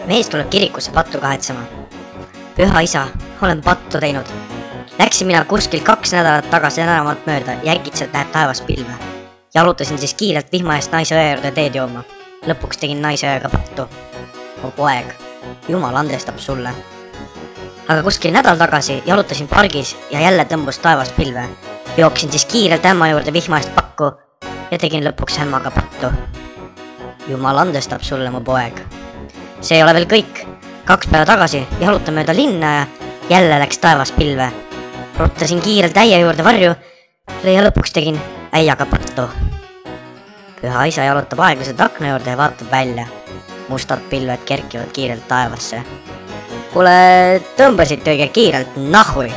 mees tuleb kirikusse pattu kahetsema. Püha isa, olen pattu teinud. Läksin mina kuskil 2 nädalat tagasi tänavalt mööda ja äkitselt näeb taevas pilve. Jalutasin siis kiirelt vihma eest naise õe juurde teed jooma. Lõpuks tegin naise õega pattu. Mu poeg, jumal andestab sulle. Aga kuskil nädal tagasi jalutasin pargis ja jälle tõmbus taevas pilve. Jooksin siis kiirelt ämma juurde vihma eest pakku ja tegin lõpuks ämmaga pattu. Jumal andestab sulle, mu poeg. See ei ole veel kõik. 2 päeva tagasi jalutan mööda linna ja jälle läks taevas pilve. Rottasin kiirelt äie juurde varju ja lõpuks tegin äiaga pattu. Püha isa jalutab aeglaselt akna juurde ja vaatab välja. Mustad pilved kerkivad kiirelt taevasse. Kuule, tõmbasid õige kiirelt, nahui!